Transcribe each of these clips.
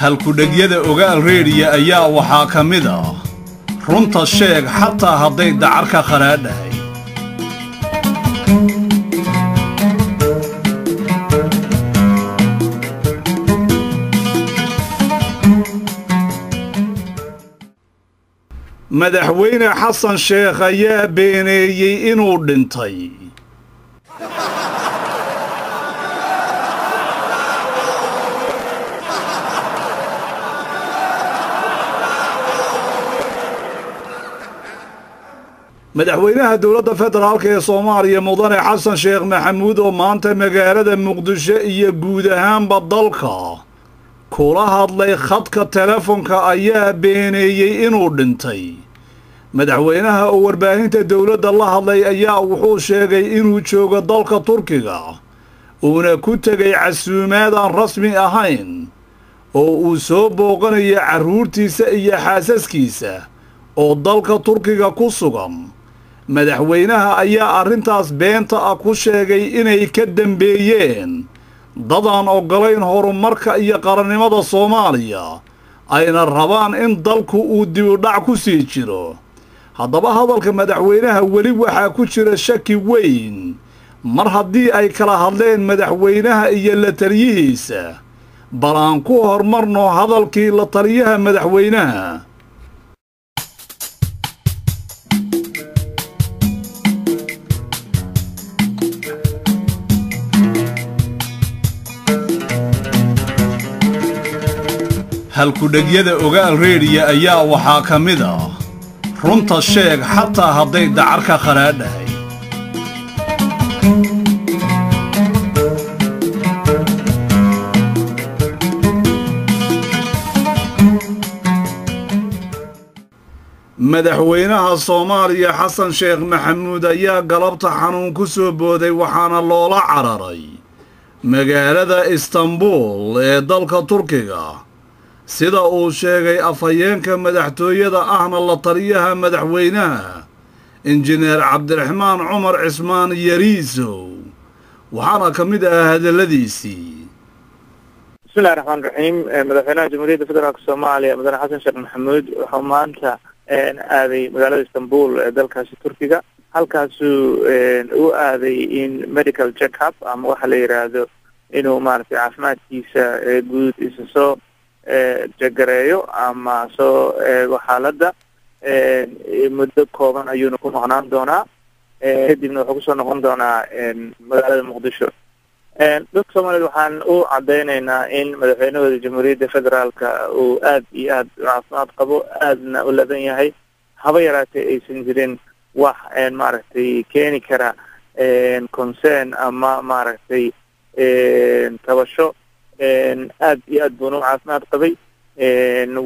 halku-dhegyada ogaal reediya ayaa waxaa ka mid ah runta sheeg xataa hadday dacar ka qaraadhahay. madaxweyne xasan sheekh ayaa beeneeyey inuu dhintay. madaxweynaha dowladda federaalka ee Soomaaliya mudane xasan sheekh maxamuud oo maanta magaalada muqdisho iyo guud ahaanba dalka kula hadlay khadka telefoonka ayaa beeneeyey inuu dhintay. madaxweynaha oo warbaahinta dowladda la hadlay ayaa wuxuu sheegay inuu joogo dalka Turkiga uuna ku tagay casuumaad aan rasmi ahayn oo uu soo booqanayo carruurtiisa iyo xaasaskiisa oo dalka Turkiga ku sugan. madaxweynaha ayaa arrintaas beenta ah ku sheegay inay ka dambeeyeen dadaan ogolayn horumarka iyo qarannimada Soomaaliya ayna rabaan in dalku uu dib u dhac ku sii jiro. haddaba hadalka madaxweynaha weli waxaa ku jira shaki weyn mar haddii ay kala hadleen madaxweynaha iyo la taliyihiisa. bal aan ku hormarno hadalkii la taliyaha madaxweynaha. halku-dhegyada ogaal reediya ayaa waxaa ka mid ah runta sheeg xataa hadday dacar ka qaraadhahay. madaxweynaha Soomaaliya xasan sheekh maxamuud ayaa galabta xanuun ku soo booday waxaana loola cararay magaalada Istanbul ee dalka Turkiga. sida uu sheegay afhayeenka madaxtooyada ahna la taliyaha madaxweynaha injineer cabdiraxmaan cumar cismaan yariisow waxaana ka mid ah hadalladiisii. bismillahi raxmaani raxiim. madaxweynaha jamhuuriyadda federaalka Soomaaliya mudane xasan sheekh maxamuud wuxuu maanta aaday magaalada Istanbul ee dalkaasi Turkiga. halkaasuu u aaday in medical check up ama waxa la yiraahdo inuu maaragtay caafimaadkiisa guud isa soo jagareeyo ama soo eego xaaladda. muddo kooban ayuuna ku noqnaan doonaa kadibna wuxuu kusoo noqon doonaa magaalada muqdisho. dadka Soomaaliyeed waxaan u cadeynaynaa in madaxweynahooda jamhuuriyadda federaalka uu aad iyo aad caafimaad qabo aadna u ladan yahay haba yaraatee aysan jirin wax maaragtay keeni kara concern ama maaragtay tabasho. aad iyo aad buuna u caafimaad qabay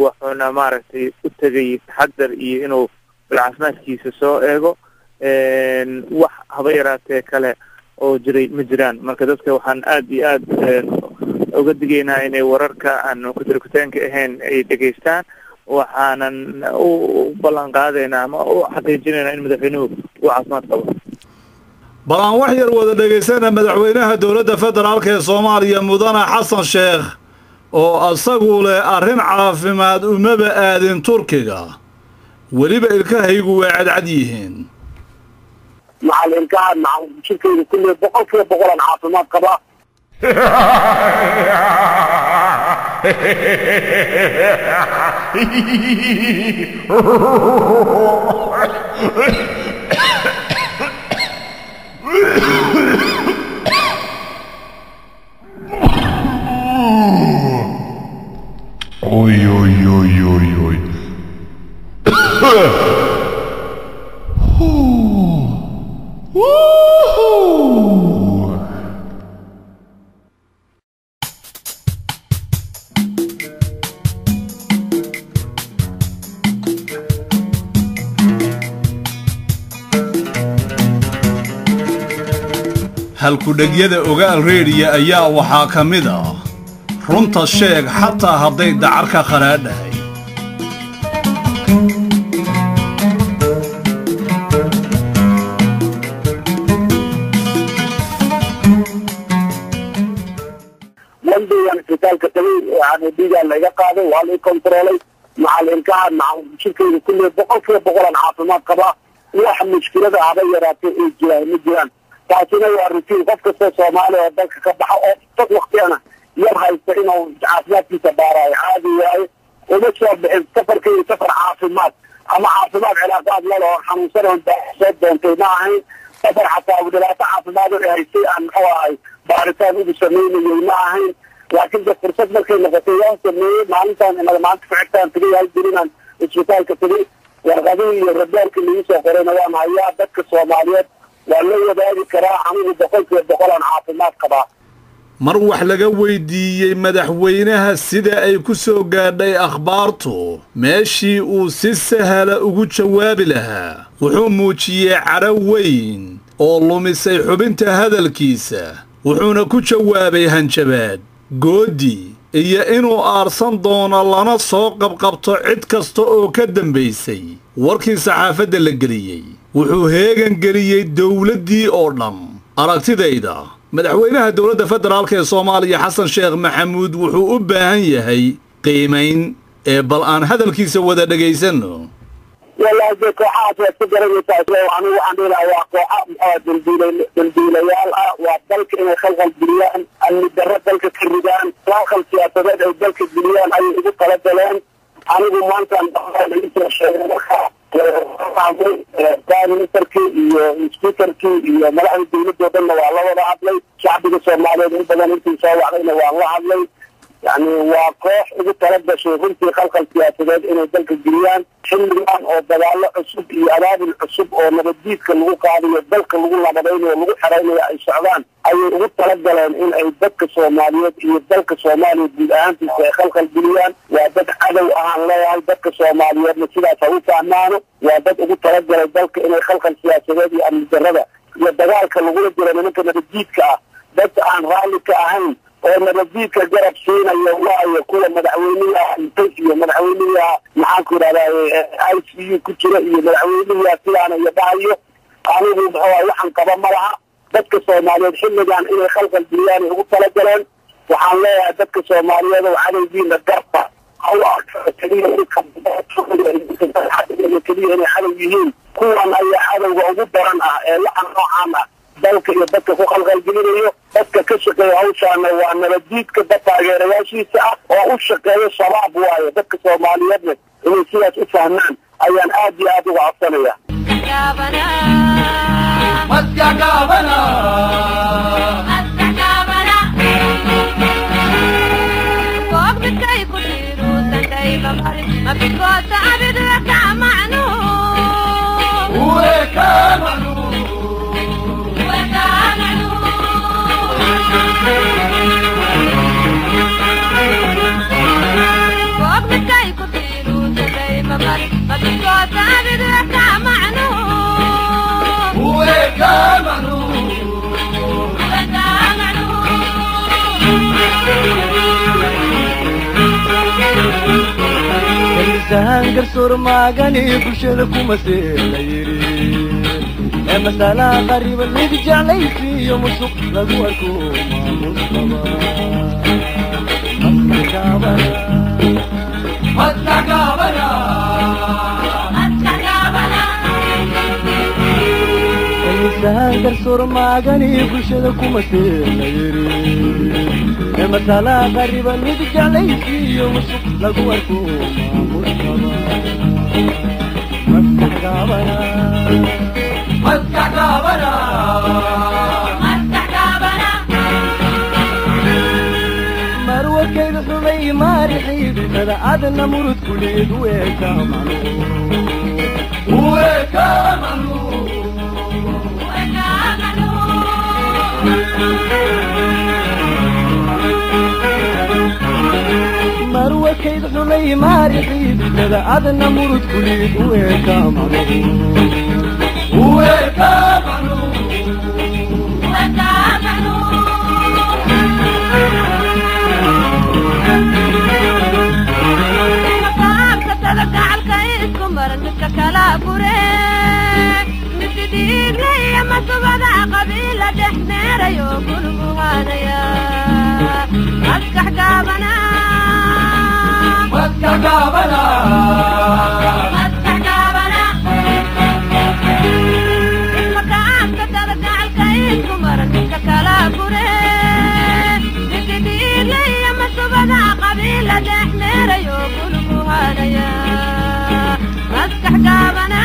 wuxuuna maaragtay u tegay taxadar iyo inuu caafimaadkiisa soo eego. wax haba yaraatee kale oo jiray ma jiraan. marka dadka waxaan aad iyo aad uga digaynaa inay wararka aan kutirkutaanka ahayn ay dhegaystaan. waxaanan u ballan qaadaynaa ama u xaqiijinaynaa in madaxweynuhu uu caafimaad qabo. bal aan wax yar wada dhegaysana madaxweynaha dowladda federaalka ee Soomaaliya mudane xasan sheekh oo asagu leh arrin caafimaad umaba aadin Turkiga weliba ilkahaygu waa cadcad yihiin. macallinka shirkeyga kulli 100% aan caafimaad qaba. Oi, oi, oi, oi, oi. halku-dhegyada ogaal reediya ayaa waxaa ka mid ah runta sheeg xataa hadday dacar ka qaraadhahay. isbitaalka tagay yani dhiigaa laga qaaday waa la controlay macalinkaha shirkeyda kulli boqolkiiba boqolan caafimaad qabaa wax mushkilada haba yaraatay ay jiraan ma jiraan taasina waa rutiin qof kasta Soomaali oo dalka ka baxa oo dad waqtiyana yar haysta inuu caafimaadkiisa baarayo caadi waaye uma soo bixin safarkii safar caafimaad ama caafimaad cilaaqaad la loo xanuunsan oo soo doontay ma ahayn safar xataa dhibaato caafimaad oo haystay aan muxuu ahay baaritaan ugu sameynayay ma ahayn laakiin fursad markay noqotay waan sameeyay maalintan inaga maanta fictaan tagay jirnaan isbitaalka tagay warqadii iyo rabaarkii lagu soo qorayna waan hayaa dadka Soomaaliyeed waa la wadaagi karaa anigu boqolkiiba boqolan caafimaad qabaa mar wax laga weydiiyey madaxweynaha sida ay ku soo gaadhay akhbaartu meeshii uu si sahla ugu jawaabi lahaa wuxuu muujiyey caro weyn oo lumisay xubinta hadalkiisa wuxuuna ku jawaabay hanjabaad goodi iyo inuu aarsan doono lana soo qabqabto cid kasta oo ka dambaysay warkii saxaafadda la geliyey wuxuu heegan geliyey dowladdii oo dhan aragtidayda madaxweynaha dowladda federaalka ee Soomaaliya Xasan Sheekh Maxamuud wuxuu u baahan yahay qiimeyn ee bal aan hadalkiisa wada dhageysano والله جاك حاجة تقدر يتعلم عنه وعندنا واقع بالبيليال وذلك إن خلق البليان اللي درب ذلك الرجال واخل سياسات أو ذلك البليان أي يجيب ثلاث دلان عنه ما كان ليس الشيء كان مستركي سبيكركي ملعب الدولة جبنا والله ولا عدلي شعب الصومالي بدنا نتساوي علينا والله عدلي يعني واقع إذا تردد شيء في خلق السياسات إنه ذلك الجريان حلمان أو دلالة عصب أراد العصب أو نبديك الوقع هذه ذلك الوقع بدين والوقع حريني أي شعبان أي وقت تردد إن أي ذلك الصوماليات ذلك الصومالي بالآن في خلق الجريان وذلك عدو أهان لا يعي ذلك الصوماليات مثلا فوق أمانه وذلك وقت تردد ذلك إن خلق السياسات أم مجردة ذلك الوقع الجريان ممكن نبديك ذلك عن رأيك أهان ونبديك جرب سينا الله يكون مدعوينية انتجية مدعوينية معاكو على ICU كتيرية مدعوينية سيانا يبايو قانوني بحوا يحن قبا مرعا دك الصوماليات حلقان إلي خلق البلياني وقتل جلان وحان لها دك الصوماليات وعلي دين الدرطة أو أكثر كبيرة كبيرة حلويين كوان أي حلو وقدران لحن نوعانا dalka iyo dadka ku qalqalgelinayo dadka ka shaqeeya hawshaana waa nabadiidka dadka taageerayaashiisa ah oo u shaqeeya shabaab waaye dadka Soomaaliyeedna inay sidaas u fahmaan ayaan aad iyo aad uga codsanaya هنقر صور معاني بشركو مسيري مسألة غريبة اللي بجعلي في يوم السوق لقواركو مستقابنا هنقر صور معاني بشركو مسيري مسألة غريبة اللي بجعلي في يوم السوق لقواركو مستقابنا مروة كيف حمي مارحي بمدى عدنا مرد كل يد ويكامنو مروة كيف حمي مارحي بمدى عدنا مرد كل يد ويكامنو قبيلة كلا كوري بكتير لي مسبدا قبيلة دحمير يوكل كهانيا مسكح قابنا